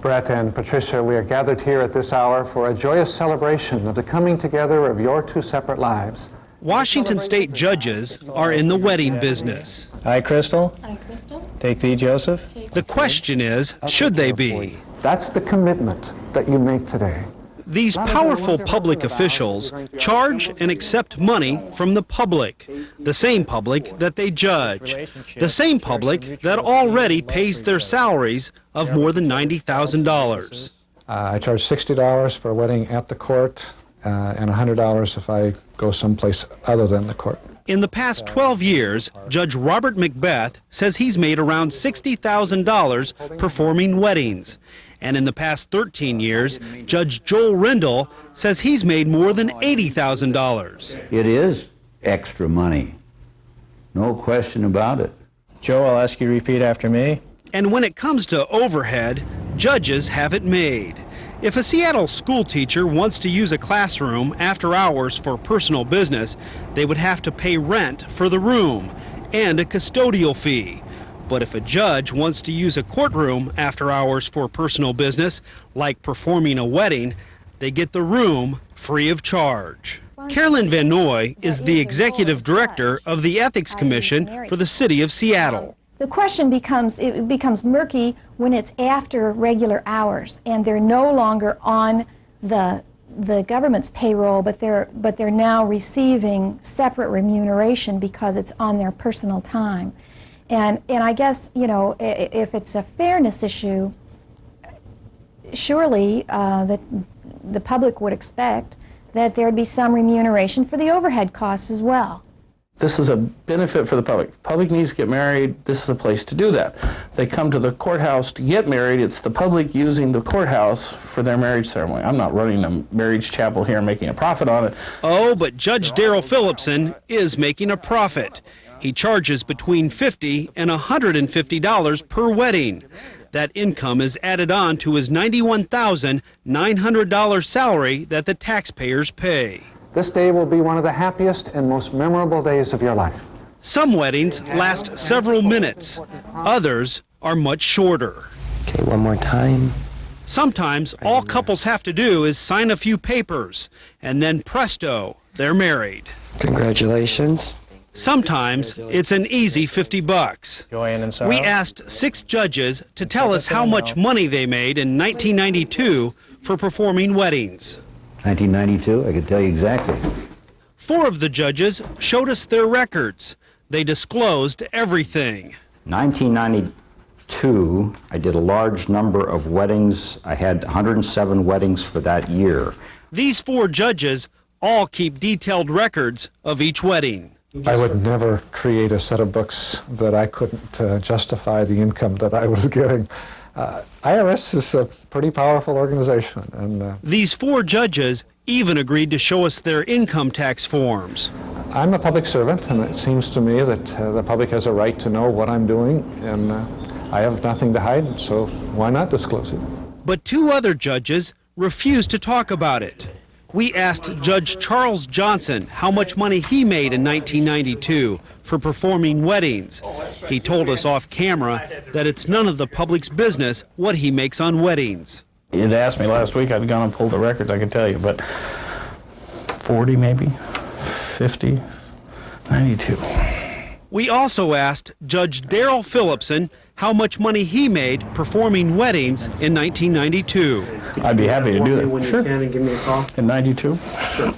Brett and Patricia, we are gathered here at this hour for a joyous celebration of the coming together of your two separate lives. Washington State judges are in the wedding business. Hi, Crystal. Hi, Crystal. Take thee, Joseph. The question is, should they be? That's the commitment that you make today. These powerful public officials charge and accept money from the public, the same public that they judge, the same public that already pays their salaries of more than $90,000. I charge $60 for a wedding at the court and $100 if I go someplace other than the court. In the past 12 years, Judge Robert Macbeth says he's made around $60,000 performing weddings. And in the past 13 years, Judge Joel Rendell says he's made more than $80,000. It is extra money. No question about it. Joe, I'll ask you to repeat after me. And when it comes to overhead, judges have it made. If a Seattle school teacher wants to use a classroom after hours for personal business, they would have to pay rent for the room and a custodial fee. But if a judge wants to use a courtroom after hours for personal business, like performing a wedding, they get the room free of charge. Carolyn Van Noy is the executive director of the Ethics Commission for the City of Seattle. The question becomes murky when it's after regular hours and they're no longer on the government's payroll, but they're now receiving separate remuneration because it's on their personal time. And I guess, you know, if it's a fairness issue, surely the public would expect that there'd be some remuneration for the overhead costs as well. This is a benefit for the public. The public needs to get married. This is a place to do that. They come to the courthouse to get married. It's the public using the courthouse for their marriage ceremony. I'm not running a marriage chapel here and making a profit on it. Oh, but Judge Daryl Phillipson is making a profit. He charges between $50 and $150 per wedding. That income is added on to his $91,900 salary that the taxpayers pay. This day will be one of the happiest and most memorable days of your life. Some weddings last several minutes. Others are much shorter. Okay, one more time. Sometimes all couples have to do is sign a few papers, and then presto, they're married. Congratulations. Sometimes it's an easy $50. Joanne and Sarah. We asked 6 judges to tell us how much money they made in 1992 for performing weddings. 1992, I can tell you exactly. 4 of the judges showed us their records. They disclosed everything. 1992, I did a large number of weddings. I had 107 weddings for that year. These 4 judges all keep detailed records of each wedding. I would never create a set of books that I couldn't justify the income that I was getting. IRS is a pretty powerful organization. And these 4 judges even agreed to show us their income tax forms. I'm a public servant, and it seems to me that the public has a right to know what I'm doing, and I have nothing to hide, so why not disclose it? But 2 other judges refused to talk about it. We asked Judge Charles Johnson how much money he made in 1992 for performing weddings. He told us off camera that it's none of the public's business what he makes on weddings. You'd asked me last week, I'd gone and pulled the records, I could tell you, but 40 maybe, 50, 92. We also asked Judge Daryl Phillipson how much money he made performing weddings in 1992. I'd be happy to do that. When Sure. you can and give me a call. In 92? Sure.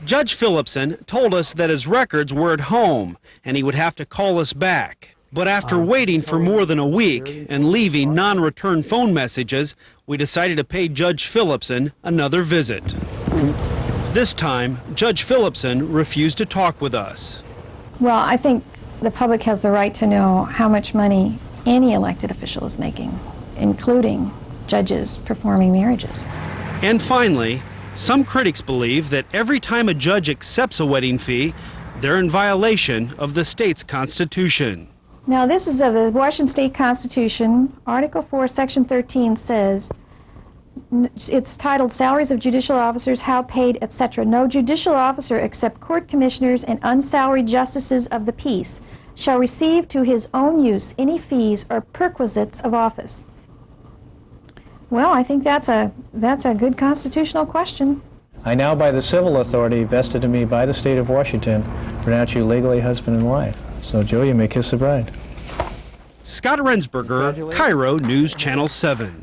Judge Phillipson told us that his records were at home and he would have to call us back. But after waiting for more than a week and leaving non-return phone messages, we decided to pay Judge Phillipson another visit. This time, Judge Phillipson refused to talk with us. Well, I think the public has the right to know how much money any elected official is making, including judges performing marriages. And finally, some critics believe that every time a judge accepts a wedding fee, they're in violation of the state's constitution. Now, this is of the Washington State Constitution. Article 4, Section 13 says, it's titled Salaries of Judicial Officers, How Paid, etc. No judicial officer except court commissioners and unsalaried justices of the peace shall receive to his own use any fees or perquisites of office. Well, I think that's a good constitutional question. I now, by the civil authority vested in me by the state of Washington, pronounce you legally husband and wife. So, Joe, you may kiss the bride. Scott Rensberger, Cairo News Channel 7.